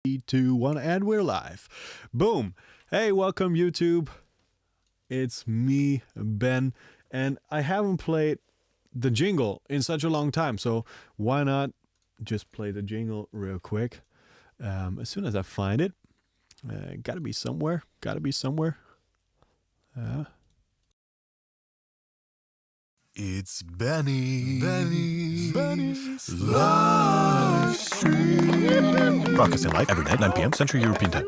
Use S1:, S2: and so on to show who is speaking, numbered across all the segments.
S1: 3, 2, 1, and we're live. Boom. Hey, welcome YouTube. It's me, Ben, and I haven't played the jingle in such a long time, so why not just play the jingle real quick? As soon as I find it, gotta be somewhere. It's Benny's live stream. Broadcasting live every night, 9 p.m. Central European Time.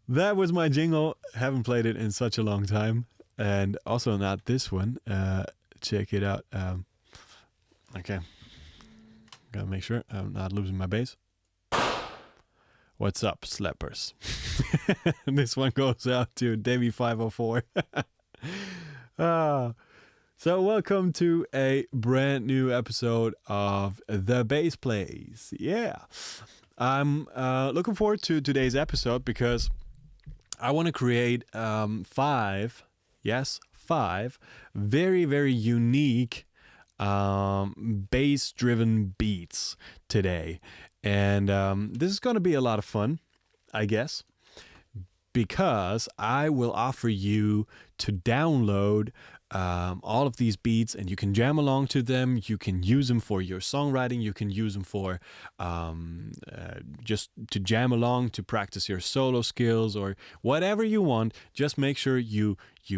S1: That was my jingle. Haven't played it in such a long time. And also not this one. Check it out. Okay. Gotta make sure I'm not losing my bass. What's up, slappers? This one goes out to Davey504. So welcome to a brand new episode of The Bass Plays. Yeah. I'm looking forward to today's episode because I want to create five very, very unique bass-driven beats today. And this is going to be a lot of fun, I guess, because I will offer you to download all of these beats and you can jam along to them. You can use them for your songwriting. You can use them for just to jam along, to practice your solo skills or whatever you want. Just make sure you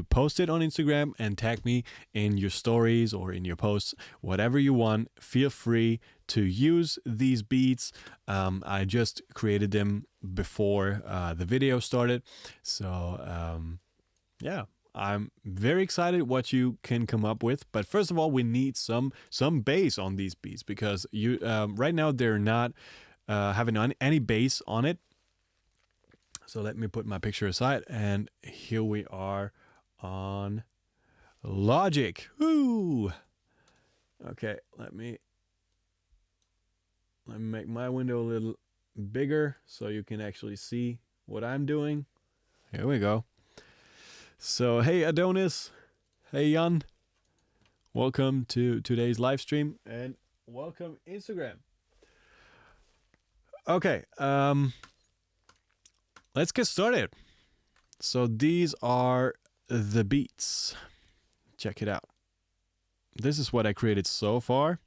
S1: post it on Instagram and tag me in your stories or in your posts, whatever you want. Feel free to use these beats. I just created them before the video started. So yeah, I'm very excited what you can come up with. But first of all, we need some bass on these beats because you right now they're not having any bass on it. So let me put my picture aside, and here we are on Logic. Woo! Okay, let me make my window a little bigger so you can actually see what I'm doing. Here we go. So, hey Adonis, hey Jan, welcome to today's live stream and welcome Instagram. Okay, let's get started. So these are the beats. Check it out. This is what I created so far.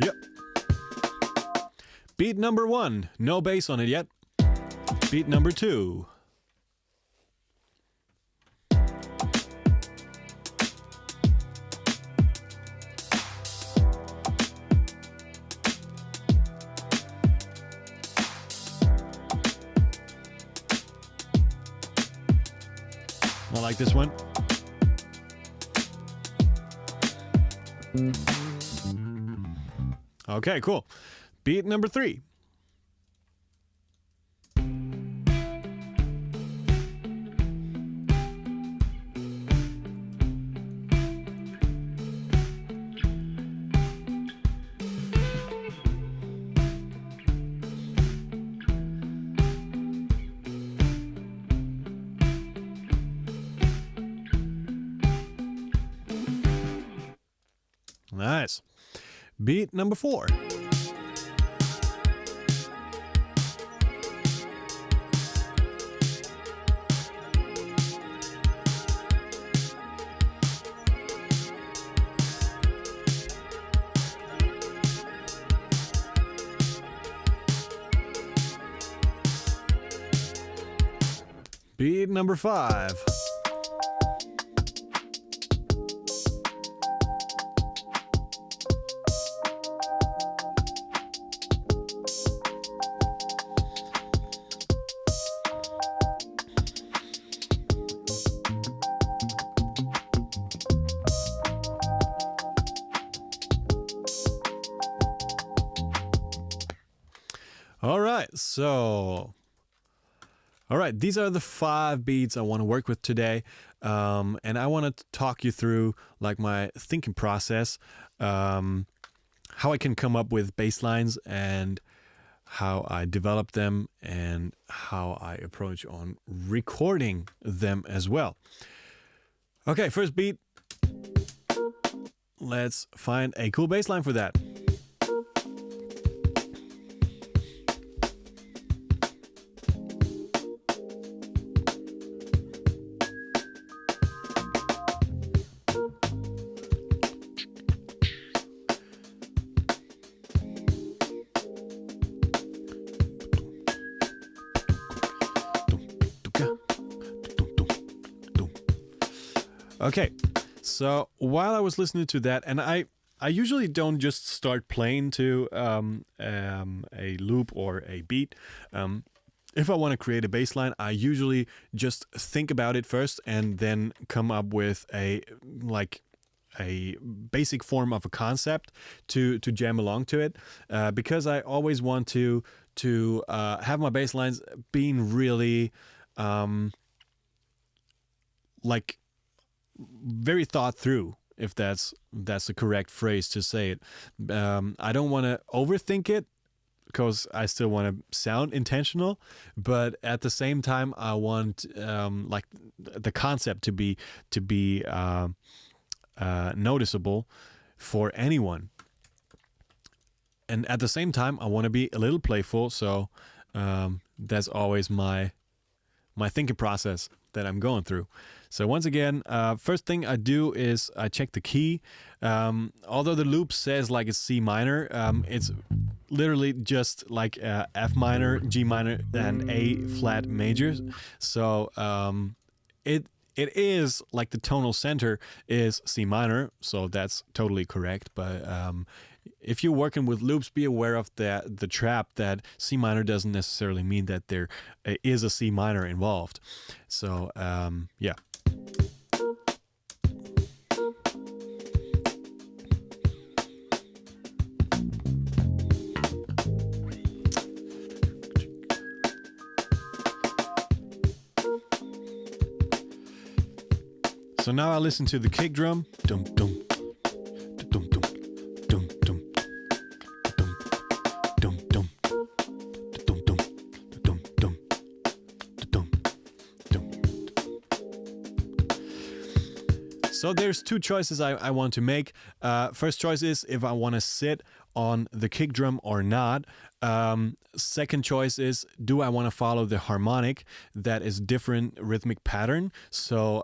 S1: Yep. Beat number 1, no bass on it yet. Beat number 2. I like this one. Okay, cool. Beat number 3. Nice. Beat number 4. Beat number 5. All right, so, all right, these are the 5 beats I want to work with today. and I want to talk you through like my thinking process, how I can come up with bass lines and how I develop them and how I approach on recording them as well. Okay, first beat. Let's find a cool bass line for that. Okay, so while I was listening to that, and I usually don't just start playing to a loop or a beat. If I want to create a bass line, I usually just think about it first and then come up with a basic form of a concept to jam along to it, because I always want to have my bass lines being really like very thought through, if that's the correct phrase to say it. I don't want to overthink it because I still want to sound intentional, but at the same time I want like the concept to be noticeable for anyone, and at the same time I want to be a little playful. So that's always my thinking process that I'm going through. So once again, first thing I do is I check the key. Although the loop says like it's C minor, it's literally just like F minor, G minor, and A flat majors. So it is like the tonal center is C minor, so that's totally correct. But if you're working with loops, be aware of the trap that C minor doesn't necessarily mean that there is a C minor involved. So yeah. So now I listen to the kick drum. Dum dum dum dum dum dum dum dum dum dum dum dum dum dum dum. So there's two choices I want to make. First choice is if I want to sit on the kick drum or not. Second choice is, do I want to follow the harmonic that is different rhythmic pattern? So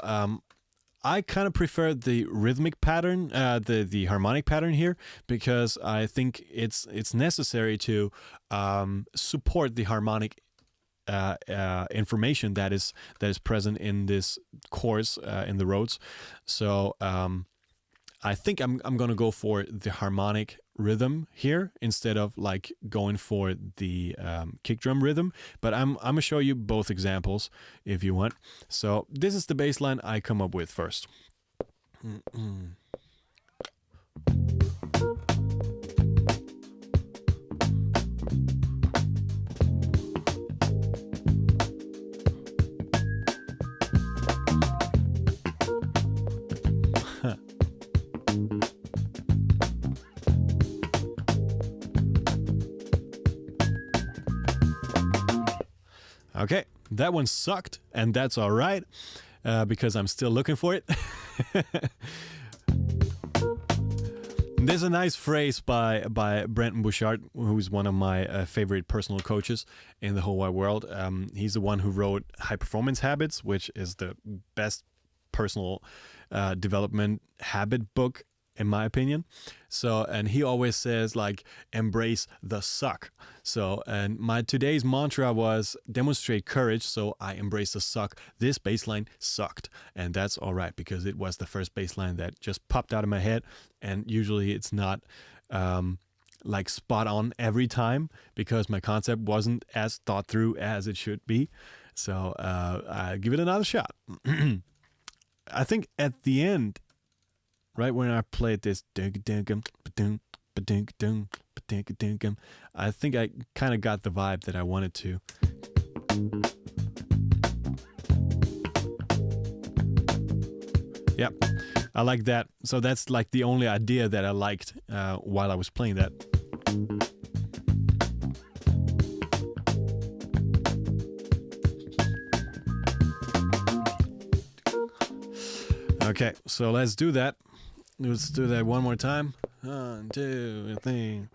S1: I kind of prefer the rhythmic pattern, the harmonic pattern here, because I think it's necessary to support the harmonic information that is present in this course in the Rhodes. So I think I'm gonna go for the harmonic rhythm here instead of like going for the kick drum rhythm. But I'm gonna show you both examples if you want. So this is the bass line I come up with first. Okay, that one sucked, and that's all right, because I'm still looking for it. There's a nice phrase by Brenton Bouchard, who's one of my favorite personal coaches in the whole wide world. He's the one who wrote High Performance Habits, which is the best personal development habit book, in my opinion. So, and he always says like, embrace the suck. So, and my today's mantra was demonstrate courage. So I embrace the suck. This bass line sucked, and that's all right, because it was the first bass line that just popped out of my head. And usually it's not like spot on every time, because my concept wasn't as thought through as it should be. So I give it another shot. I think at the end, right when I played this, I think I kind of got the vibe that I wanted to. Yep, I like that. So that's like the only idea that I liked while I was playing that. Okay, so let's do that. Let's do that one more time. 1, 2, 3.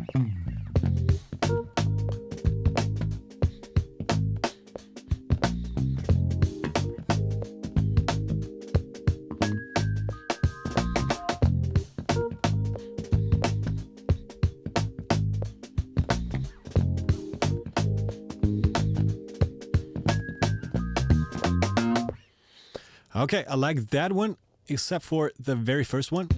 S1: Okay, I like that one, except for the very first one.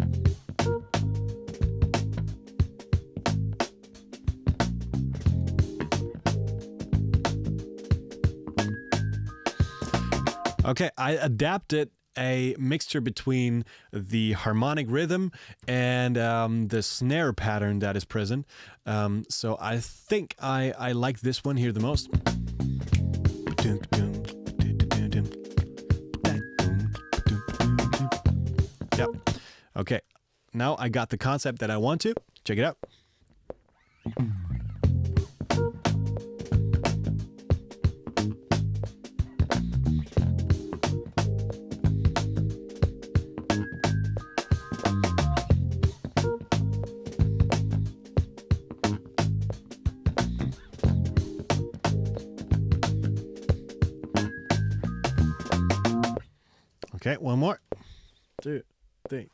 S1: Okay, I adapted a mixture between the harmonic rhythm and the snare pattern that is present. So I think I like this one here the most. Yep. Okay, now I got the concept that I want to. Check it out. Okay, one more. 2, 3.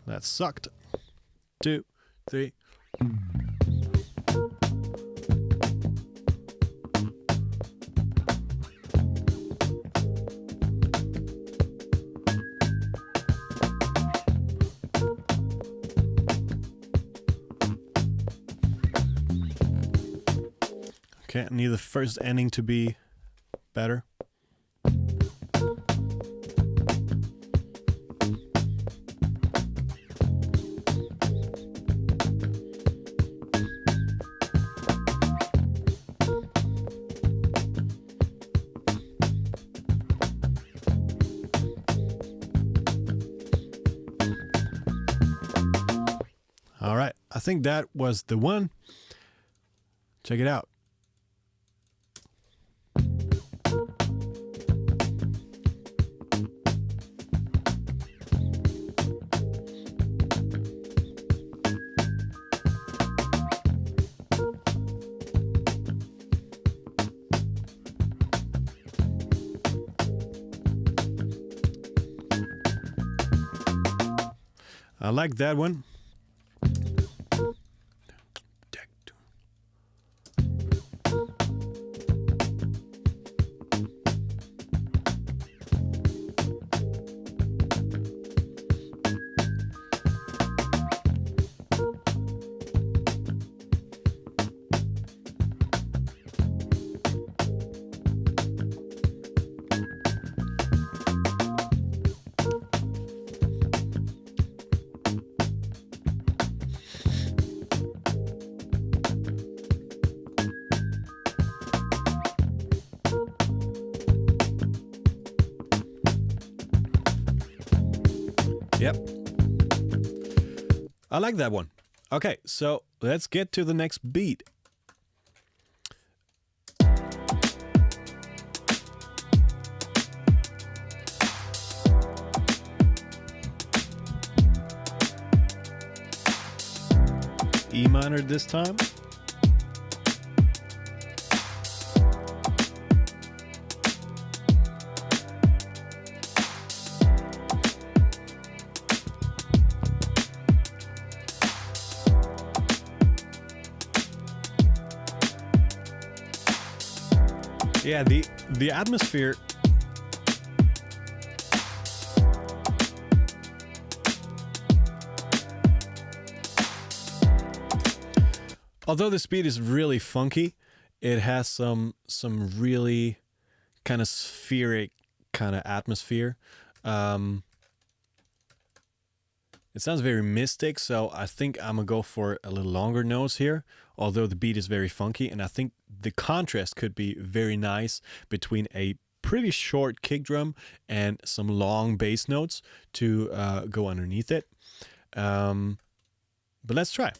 S1: That sucked. 2, 3. Okay, I need the first ending to be better. All right, I think that was the one. Check it out. I like that one. Yep. I like that one. Okay, so let's get to the next beat. E minor this time. Yeah, the atmosphere. Although this beat is really funky, it has some really kind of spheric kind of atmosphere. It sounds very mystic, so I think I'm gonna go for a little longer notes here, although the beat is very funky, and I think the contrast could be very nice between a pretty short kick drum and some long bass notes to go underneath it. But let's try.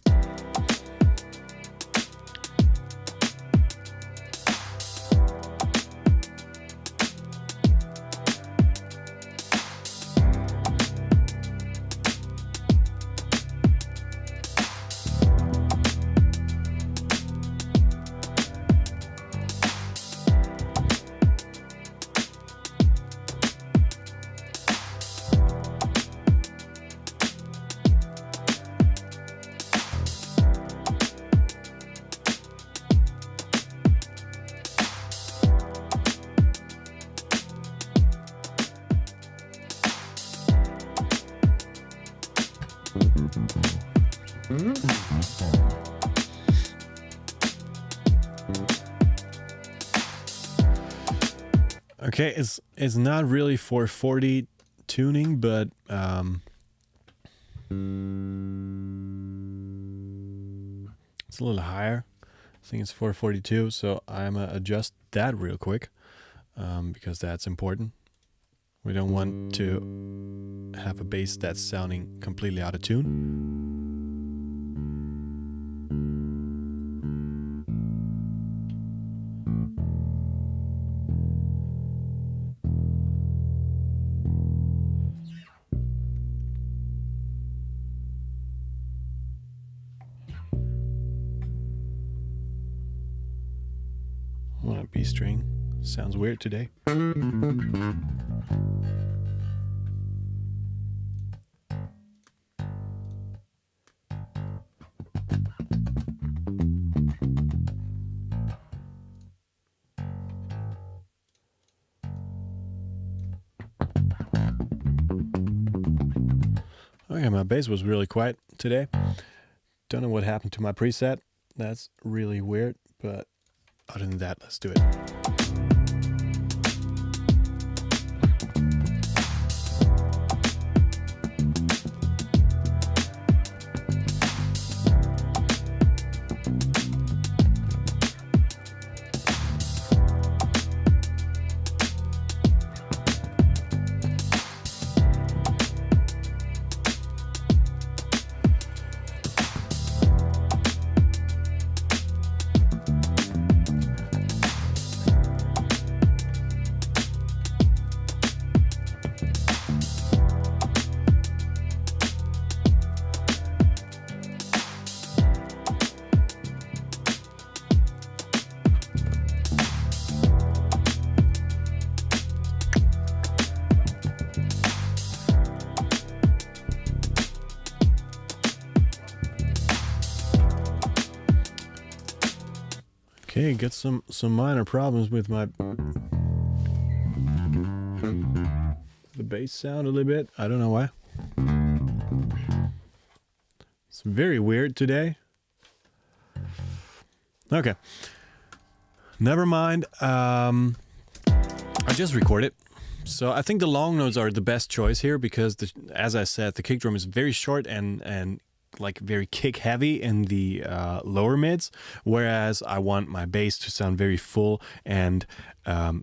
S1: Okay, it's not really 440 tuning, but it's a little higher. I think it's 442, so I'm gonna adjust that real quick because that's important. We don't want to have a bass that's sounding completely out of tune. Want a B string. Sounds weird today. Okay, my bass was really quiet today. Don't know what happened to my preset. That's really weird, but other than that, let's do it. Okay, got some minor problems with the bass sound a little bit. I don't know why. It's very weird today. Okay, never mind. I just recorded. So I think the long notes are the best choice here because, as I said, the kick drum is very short and like very kick heavy in the lower mids, whereas I want my bass to sound very full and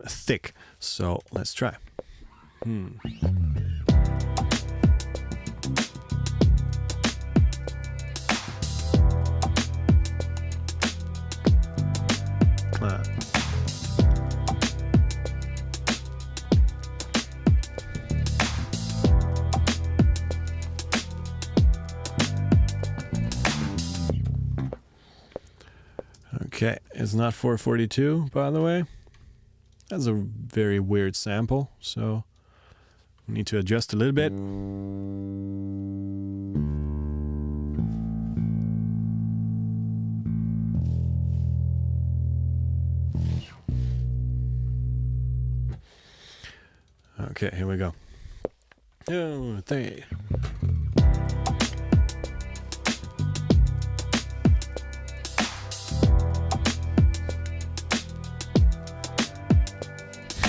S1: thick. So let's try. Okay, it's not 442, by the way. That's a very weird sample, so we need to adjust a little bit. Okay, here we go. 2, 3.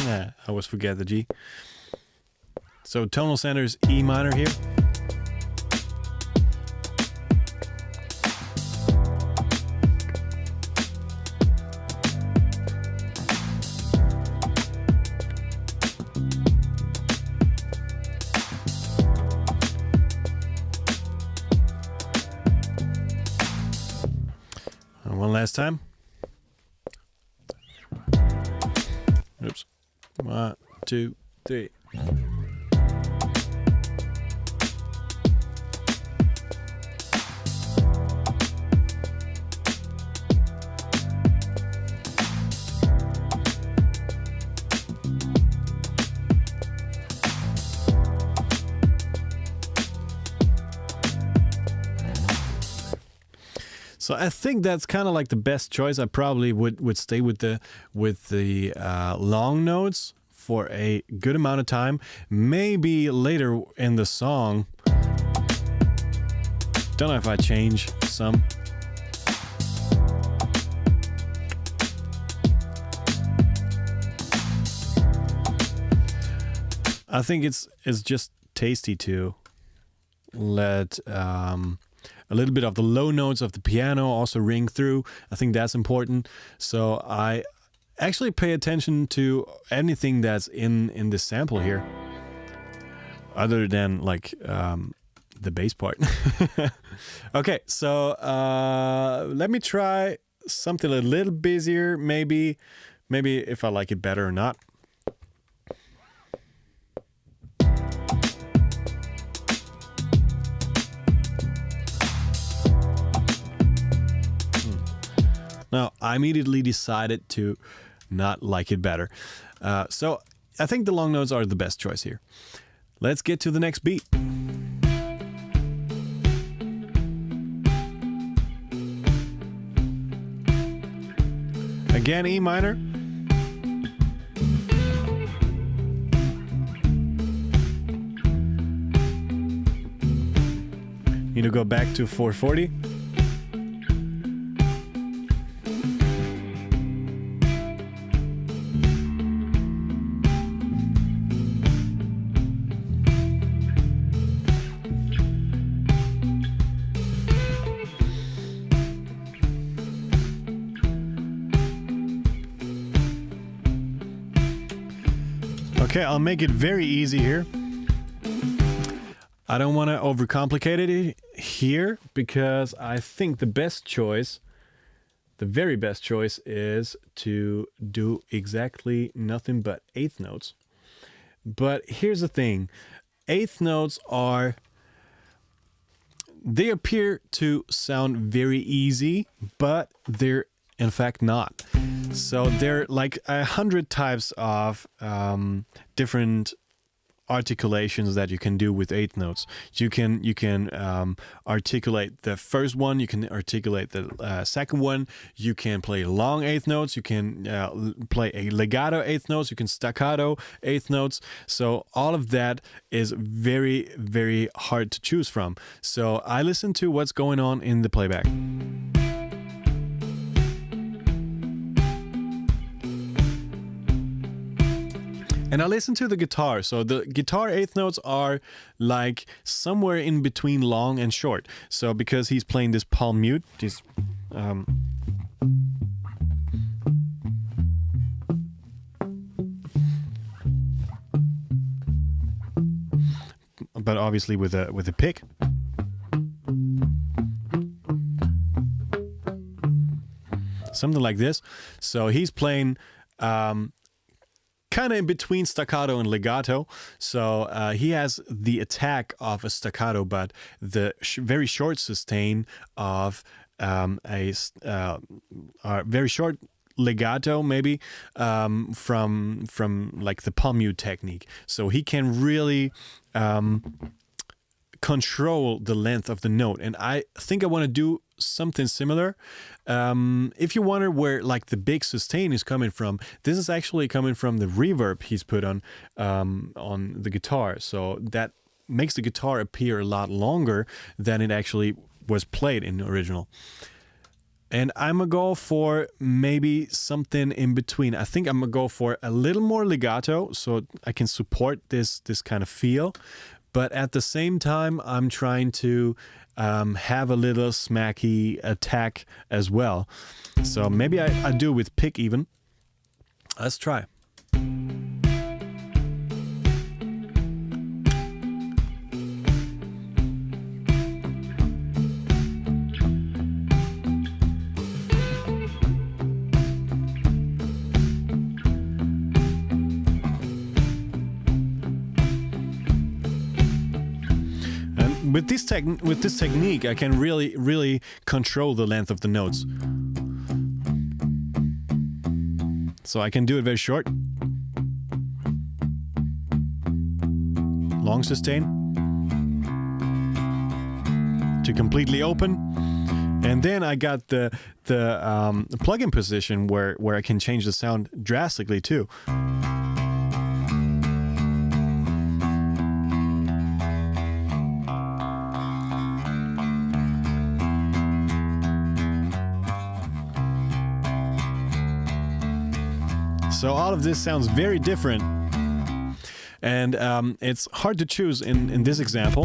S1: I always forget the G. So tonal center is E minor here. last time. Oops. 1, 2, 3. So I think that's kind of like the best choice. I probably would stay with the long notes for a good amount of time. Maybe later in the song. Don't know if I change some. I think it's just tasty to let a little bit of the low notes of the piano also ring through. I think that's important. So I actually pay attention to anything that's in the sample here, other than like the bass part. Okay, so let me try something a little busier. Maybe if I like it better or not. Now, I immediately decided to not like it better. So I think the long notes are the best choice here. Let's get to the next beat. Again, E minor. Need to go back to 440. Okay, I'll make it very easy here. I don't want to overcomplicate it here because I think the best choice, the very best choice, is to do exactly nothing but eighth notes. But here's the thing. Eighth notes they appear to sound very easy, but they're in fact not. So there are like 100 types of different articulations that you can do with eighth notes. You can articulate the first one. You can articulate the second one. You can play long eighth notes. You can play a legato eighth notes. You can staccato eighth notes. So all of that is very, very hard to choose from. So I listen to what's going on in the playback. And I listen to the guitar. So the guitar eighth notes are like somewhere in between long and short. So because he's playing this palm mute, but obviously with a pick. Something like this. So he's playing kind of in between staccato and legato. So he has the attack of a staccato, but the very short sustain of a very short legato, maybe from like the palm mute technique. So he can really control the length of the note, and I think I want to do something similar. If you wonder where like the big sustain is coming from, this is actually coming from the reverb he's put on the guitar. So that makes the guitar appear a lot longer than it actually was played in the original. And I'm gonna go for maybe something in between. I think I'm gonna go for a little more legato so I can support this kind of feel. But at the same time, I'm trying to have a little smacky attack as well. So maybe I do with pick even. Let's try. with this technique, I can really control the length of the notes. So I can do it very short, long sustain, to completely open, and then I got the plug-in position where I can change the sound drastically too. So all of this sounds very different, and it's hard to choose in this example.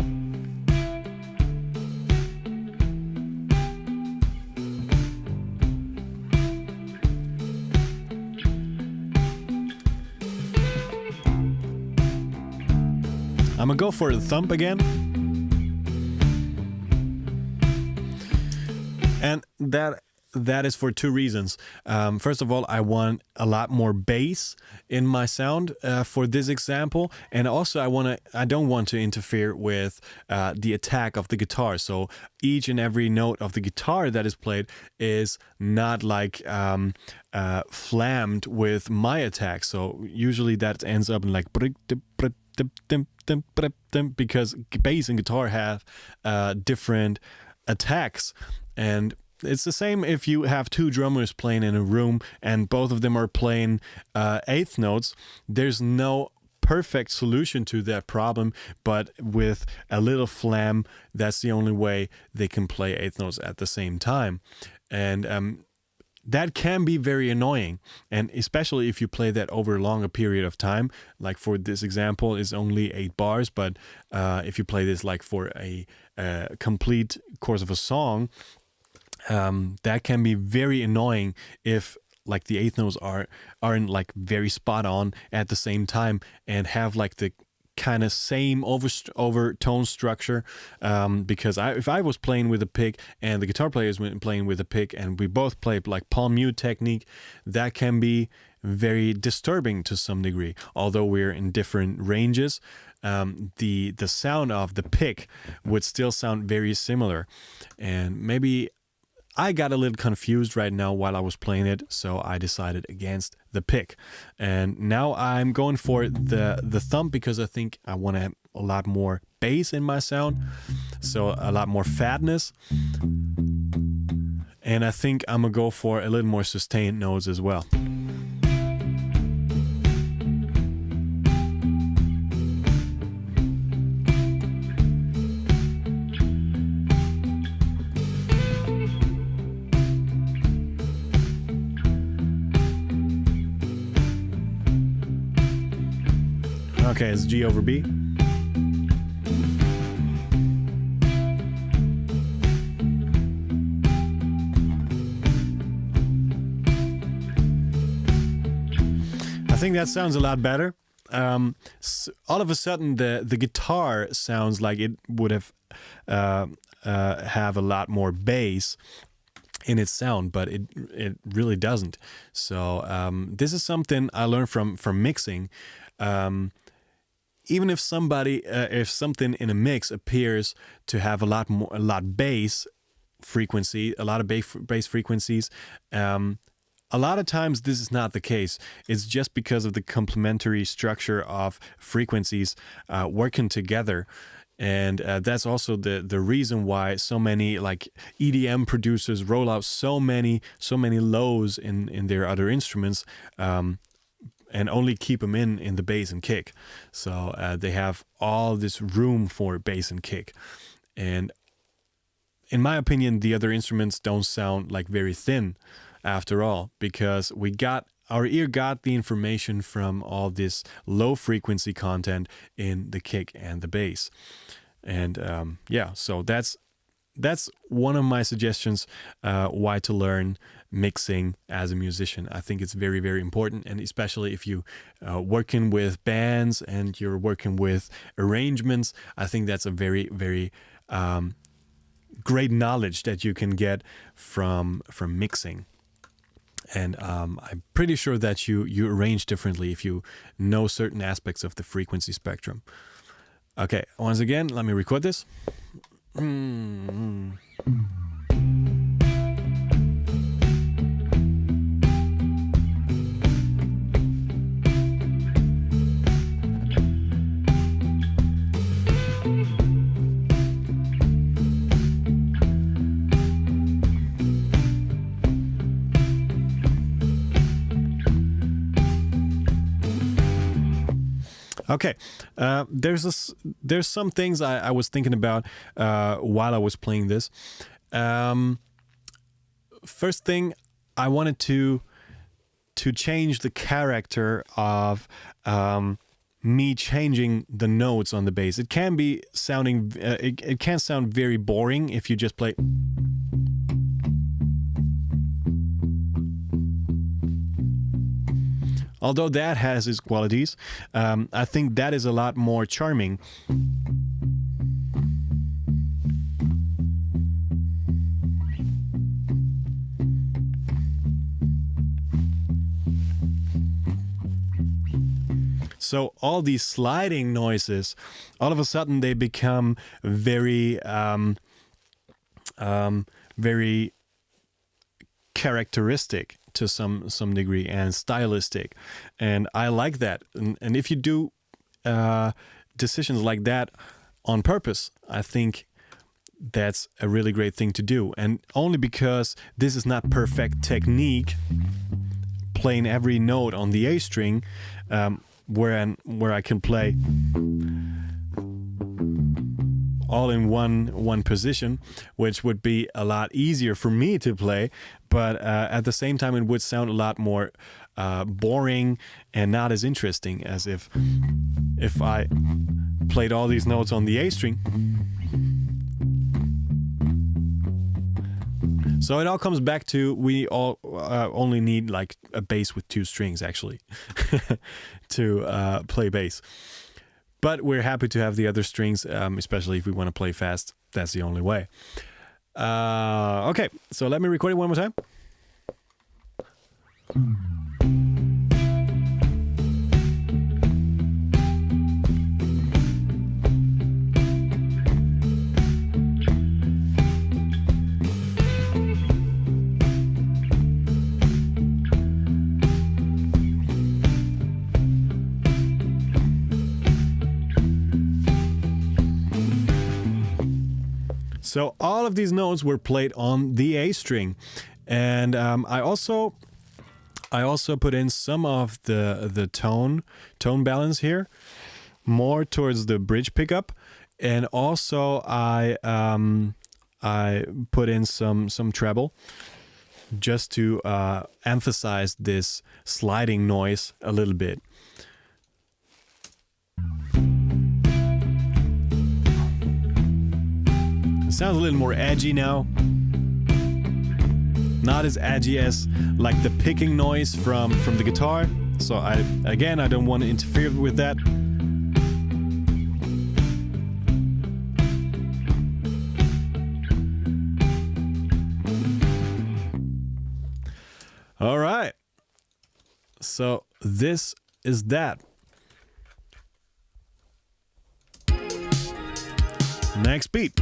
S1: I'm gonna go for the thump again, and that is for two reasons. First of all, I want a lot more bass in my sound for this example, and also I don't want to interfere with the attack of the guitar. So each and every note of the guitar that is played is not like flammed with my attack. So usually that ends up in like because bass and guitar have different attacks, and it's the same if you have two drummers playing in a room and both of them are playing eighth notes. There's no perfect solution to that problem, but with a little flam, that's the only way they can play eighth notes at the same time. And that can be very annoying, and especially if you play that over a longer period of time. Like for this example, it's only 8 bars, but if you play this like for a complete course of a song, that can be very annoying if like the eighth notes aren't like very spot on at the same time and have like the kind of same overtone structure, because if I was playing with a pick and the guitar player is playing with a pick and we both play like palm mute technique, that can be very disturbing to some degree. Although we're in different ranges, the sound of the pick would still sound very similar, and maybe I got a little confused right now while I was playing it, so I decided against the pick. And now I'm going for the thump because I think I want to have a lot more bass in my sound, so a lot more fatness. And I think I'm going to go for a little more sustained notes as well. Okay, it's G over B. I think that sounds a lot better. All of a sudden, the guitar sounds like it would have a lot more bass in its sound, but it really doesn't. So this is something I learned from mixing. Even if something in a mix appears to have a lot bass frequency, a lot of bass frequencies, a lot of times this is not the case. It's just because of the complementary structure of frequencies working together. And that's also the reason why so many like EDM producers roll out so many lows in their other instruments, and only keep them in the bass and kick. So they have all this room for bass and kick. And in my opinion, the other instruments don't sound like very thin after all, because our ear got the information from all this low frequency content in the kick and the bass. And so that's one of my suggestions why to learn mixing as a musician. I think it's very, very important, and especially if you working with bands and you're working with arrangements, I think that's a very, very great knowledge that you can get from mixing. And I'm pretty sure that you arrange differently if you know certain aspects of the frequency spectrum. Okay, once again, let me record this. Okay, there's some things I was thinking about while I was playing this. First thing, I wanted to change the character of me changing the notes on the bass. It can be sounding, it can sound very boring if you just play. Although that has its qualities, I think that is a lot more charming. So all these sliding noises, all of a sudden they become very, very characteristic to some degree and stylistic, and I like that. And if you do decisions like that on purpose, I think that's a really great thing to do. And only because this is not perfect technique, playing every note on the A string, where I can play all in one position, which would be a lot easier for me to play, but at the same time it would sound a lot more boring and not as interesting as if I played all these notes on the A string. So it all comes back to we all only need like a bass with 2 strings actually to play bass. But we're happy to have the other strings, especially if we want to play fast. That's the only way. Okay, so let me record it one more time. So all of these notes were played on the A string, and I also put in some of the tone balance here, more towards the bridge pickup, and also I put in some treble just to emphasize this sliding noise a little bit. Sounds a little more edgy now. Not as edgy as like the picking noise from the guitar. So I don't want to interfere with that. All right. So this is that. Next beat.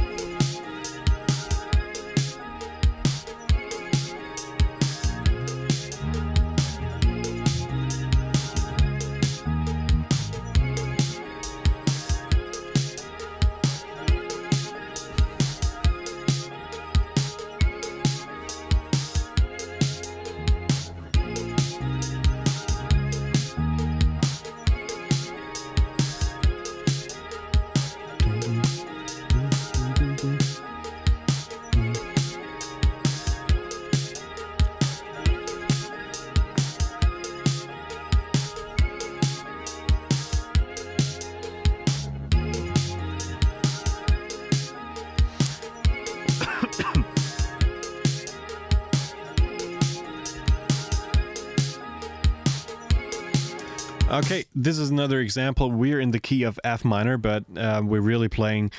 S1: Okay, this is another example. We're in the key of F minor, but we're really playing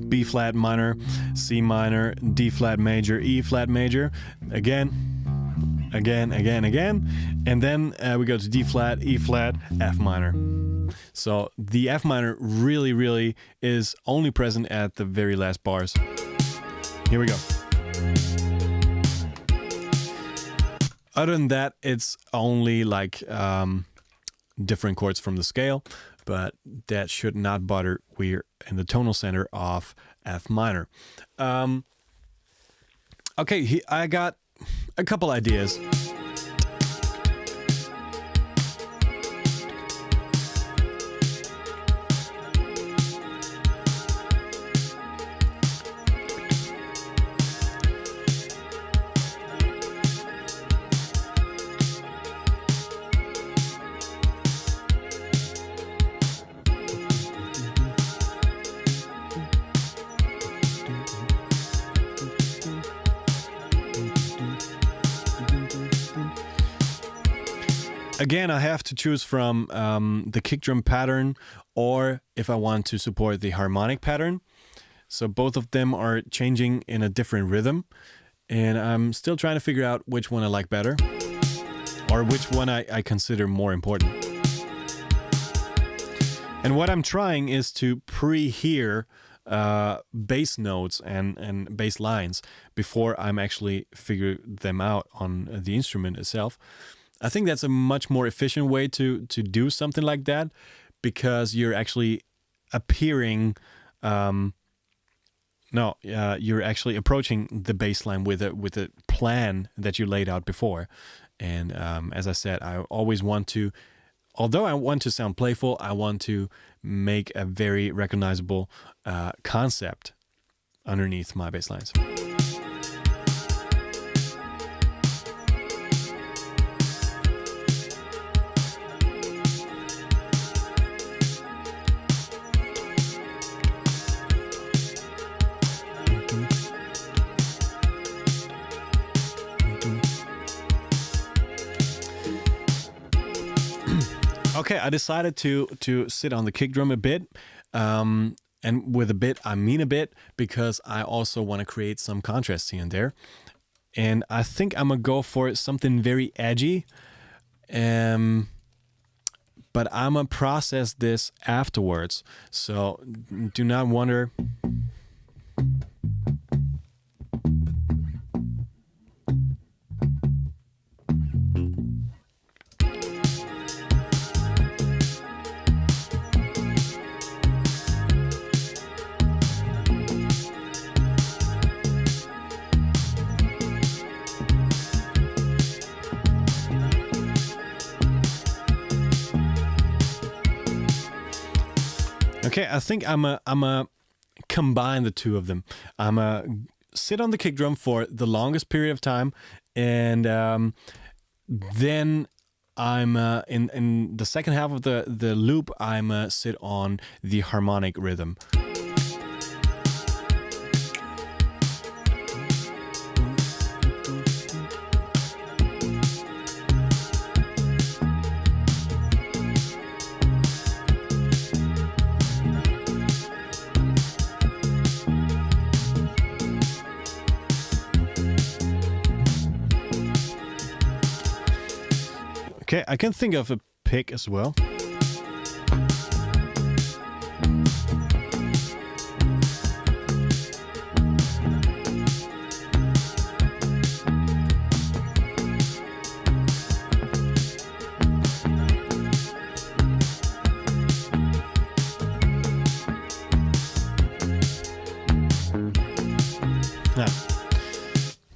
S1: B flat minor, C minor, D flat major, E flat major, again, and then we go to D flat, E flat, F minor. So the F minor really is only present at the very last bars. Here we go. Other than that, it's only like different chords from the scale, but that should not bother. We're in the tonal center of F minor. Okay, I got a couple ideas. Again, I have to choose from the kick drum pattern, or if I want to support the harmonic pattern. So both of them are changing in a different rhythm, and I'm still trying to figure out which one I like better, or which one I consider more important. And what I'm trying is to pre-hear bass notes and bass lines before I'm actually figure them out on the instrument itself. I think that's a much more efficient way to do something like that, because you're actually appearing, you're actually approaching the bass line with a plan that you laid out before. And as I said, I always want to, although I want to sound playful, I want to make a very recognizable concept underneath my bass lines. Okay, I decided to sit on the kick drum a bit, and with a bit I mean a bit, because I also want to create some contrast here and there, and I think I'm gonna go for something very edgy, but I'm gonna process this afterwards, so do not wonder. Okay, I think I'm a combine the two of them. I'm a sit on the kick drum for the longest period of time, and then I'm in the second half of the loop, I'm sit on the harmonic rhythm. Okay, I can think of a pick as well.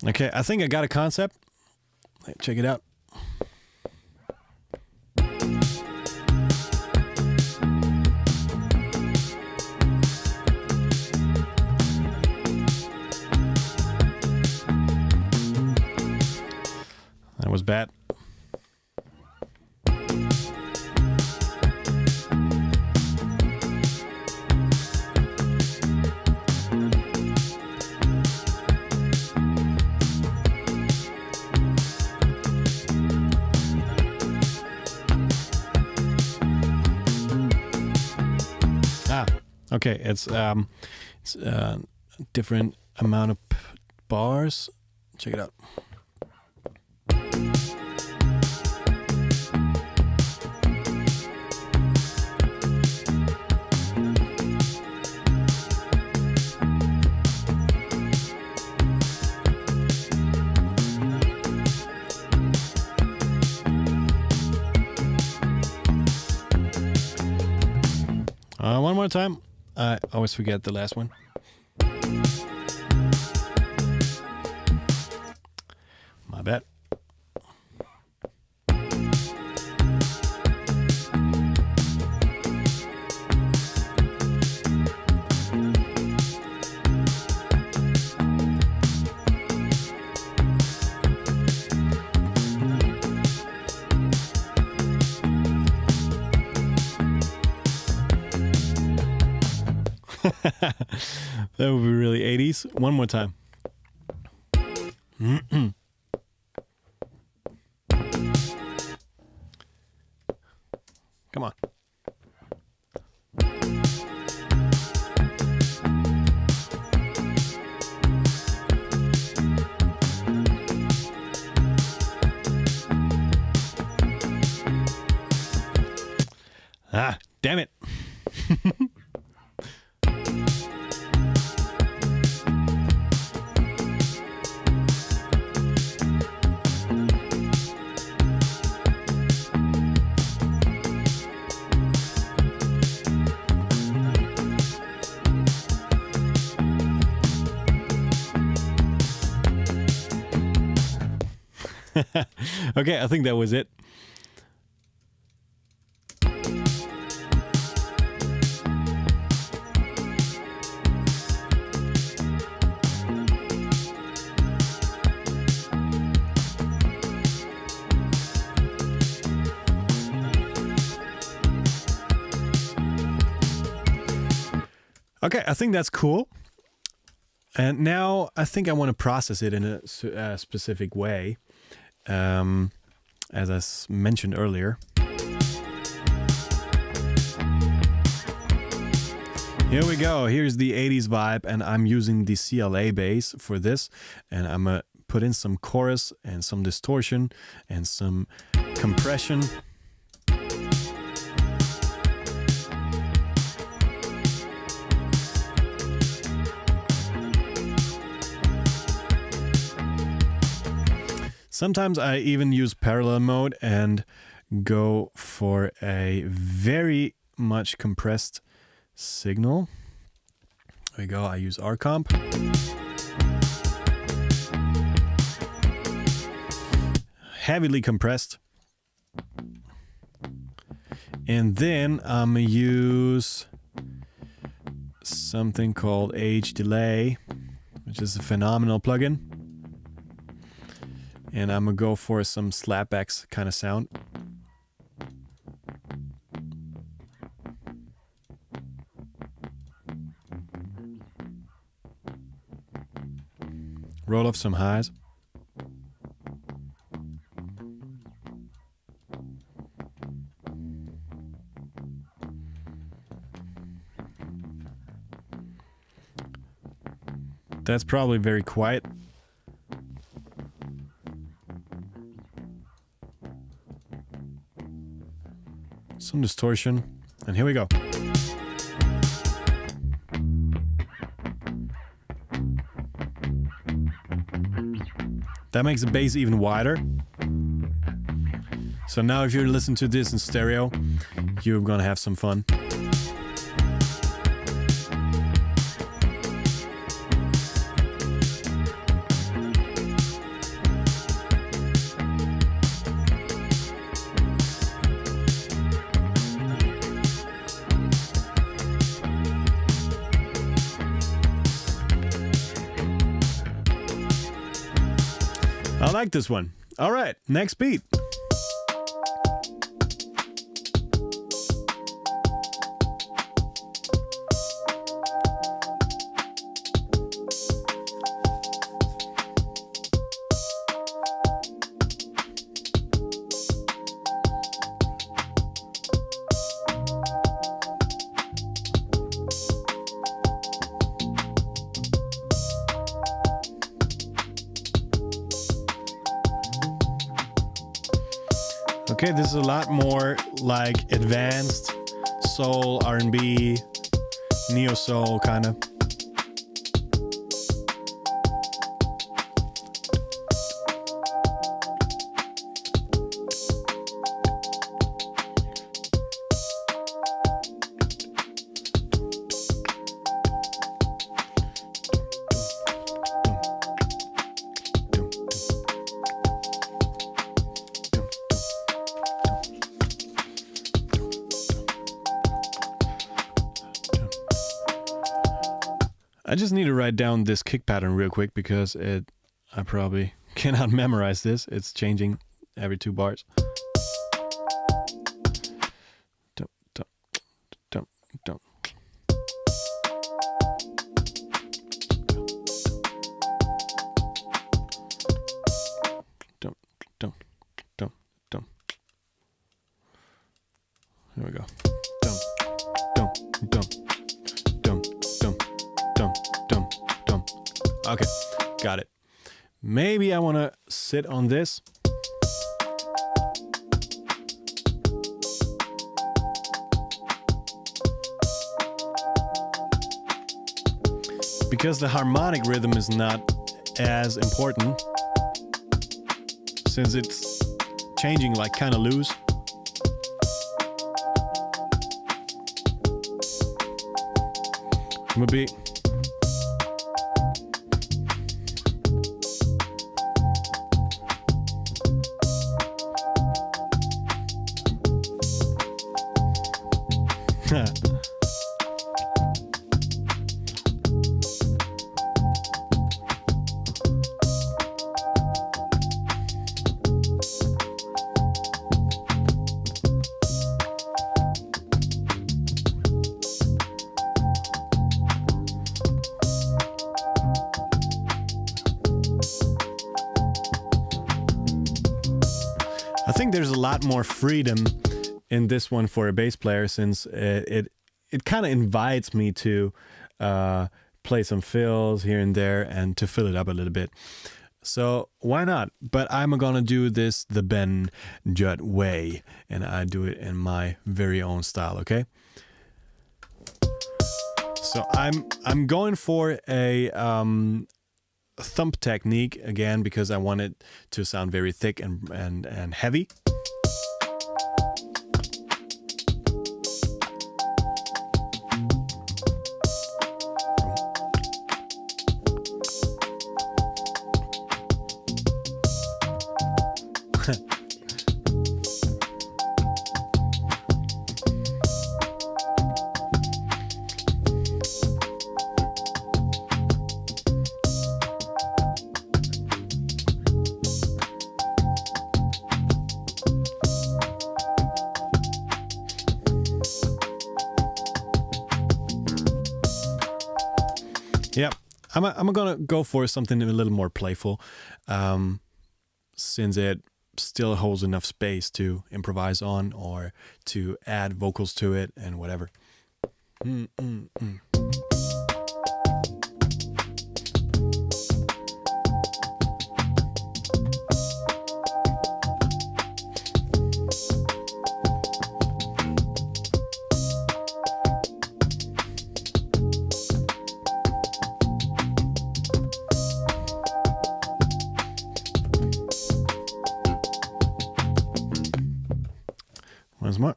S1: Okay, I think I got a concept. Check it out. That was bad. Okay, it's a different amount of bars. Check it out. One more time. I always forget the last one. My bad. That would be really 80s. One more time. Come on. Ah, damn it. Okay, I think that was it. Okay, I think that's cool. And now I think I want to process it in a specific way. As I mentioned earlier. Here we go. Here's the 80s vibe, and I'm using the CLA bass for this, and I'm gonna put in some chorus and some distortion and some compression. Sometimes I even use parallel mode and go for a very much compressed signal. There we go. I use R-comp. Heavily compressed. And then I'm going to use something called Age Delay, which is a phenomenal plugin. And I'm gonna go for some slapbacks kind of sound. Roll off some highs. That's probably very quiet. Some distortion, and here we go. That makes the bass even wider. So now if you listen to this in stereo, you're gonna have some fun. I like this one. All right, next beat. Okay, this is a lot more like advanced soul, R&B, neo-soul kind of. I just need to write down this kick pattern real quick because I probably cannot memorize this. It's changing every 2 bars. Dum, dum, dum, dum. Dum, dum, dum, dum. Here we go. Dum, dum, dum, dum, dum, dum, dum, dum. Okay, got it. Maybe I want to sit on this. Because the harmonic rhythm is not as important, since it's changing like kind of loose. Would be I think there's a lot more freedom in this one for a bass player, since it kind of invites me to play some fills here and there and to fill it up a little bit. So why not? But I'm gonna do this the Ben Jud way, and I do it in my very own style. Okay. So I'm going for a thump technique again because I want it to sound very thick and heavy. Yeah, I'm gonna go for something a little more playful, since it still holds enough space to improvise on or to add vocals to it and whatever. Once more.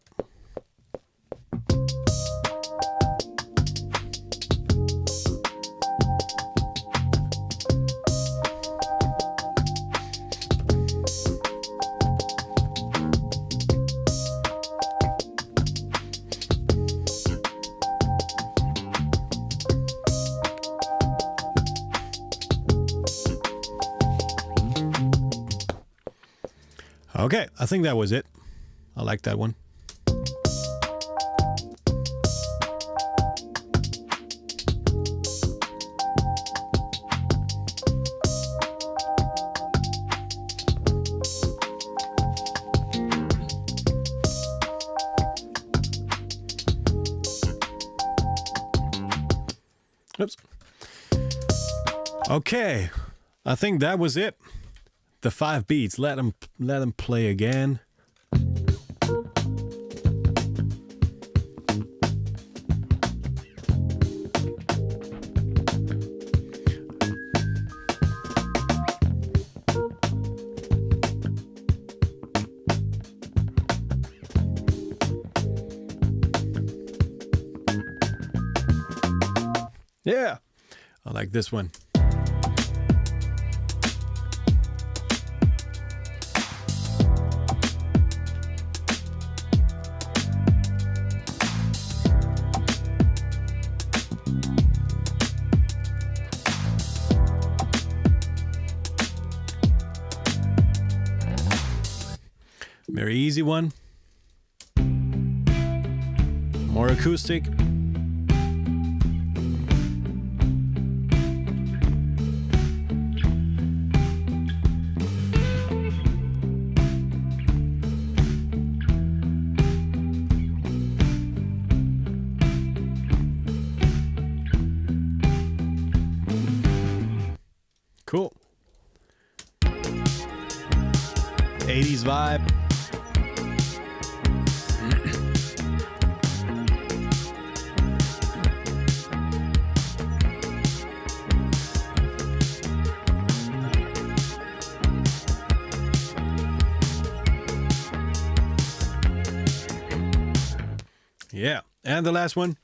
S1: Okay, I think that was it. I like that one. Oops. Okay, I think that was it. The 5 beats. Let them play again. Yeah, I like this one. Very easy one. More acoustic. Cool. 80s vibe. Yeah. And the last one.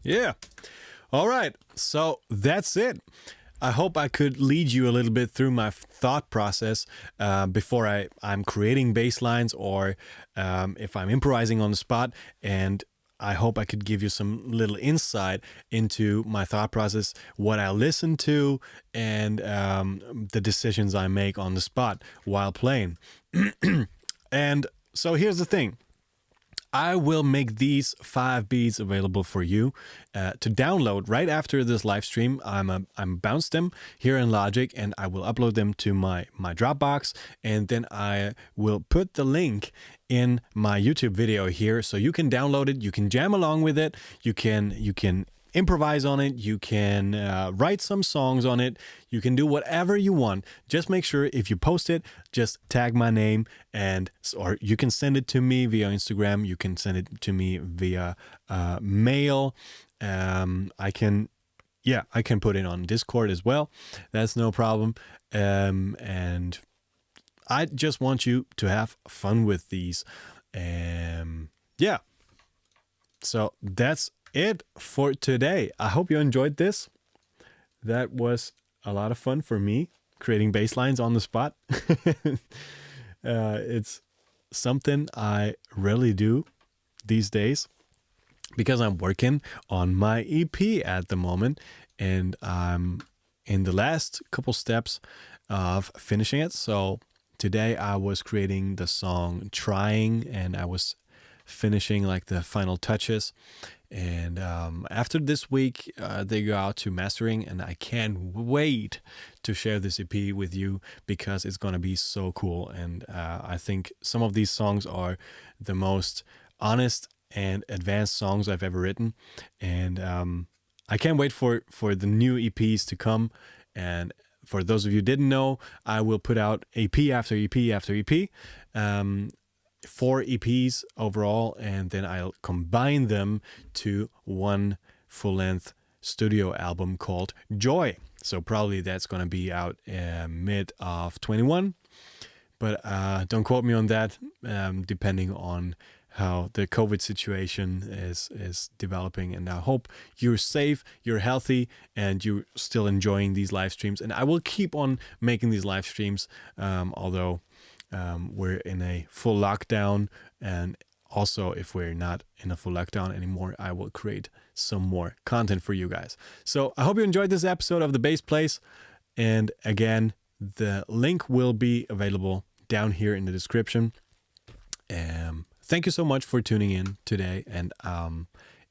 S1: Yeah. All right. So that's it. I hope I could lead you a little bit through my thought process before I'm creating bass lines, or if I'm improvising on the spot. And I hope I could give you some little insight into my thought process, what I listen to, and the decisions I make on the spot while playing. And so here's the thing. I will make these 5 beats available for you to download right after this live stream. I'm bounce them here in Logic, and I will upload them to my Dropbox, and then I will put the link in my YouTube video here, so you can download it. You can jam along with it. You can improvise on it. You can write some songs on it. You can do whatever you want. Just make sure if you post it, just tag my name, or you can send it to me via Instagram. You can send it to me via mail. I can put it on Discord as well. That's no problem. And I just want you to have fun with these. Yeah. So that's it for today. I hope you enjoyed this. That was a lot of fun for me, creating bass lines on the spot. It's something I rarely do these days because I'm working on my EP at the moment, and I'm in the last couple steps of finishing it. So today I was creating the song Trying, and I was finishing like the final touches. And after this week, they go out to mastering, and I can't wait to share this EP with you because it's going to be so cool. And I think some of these songs are the most honest and advanced songs I've ever written. And I can't wait for the new EPs to come. And for those of you who didn't know, I will put out EP after EP after EP. 4 EPs overall, and then I'll combine them to one full-length studio album called Joy. So probably that's going to be out mid of 21, but don't quote me on that, depending on how the COVID situation is developing. And I hope you're safe, you're healthy, and you're still enjoying these live streams. And I will keep on making these live streams, although we're in a full lockdown. And also, if we're not in a full lockdown anymore, I will create some more content for you guys. So I hope you enjoyed this episode of The Bass Place. And again, the link will be available down here in the description. Thank you so much for tuning in today. And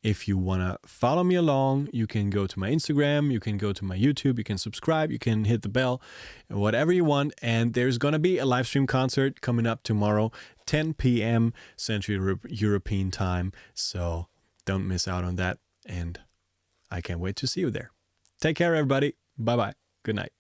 S1: if you want to follow me along, you can go to my Instagram, you can go to my YouTube, you can subscribe, you can hit the bell, whatever you want. And there's going to be a live stream concert coming up tomorrow, 10 p.m. Central European time. So don't miss out on that. And I can't wait to see you there. Take care, everybody. Bye-bye. Good night.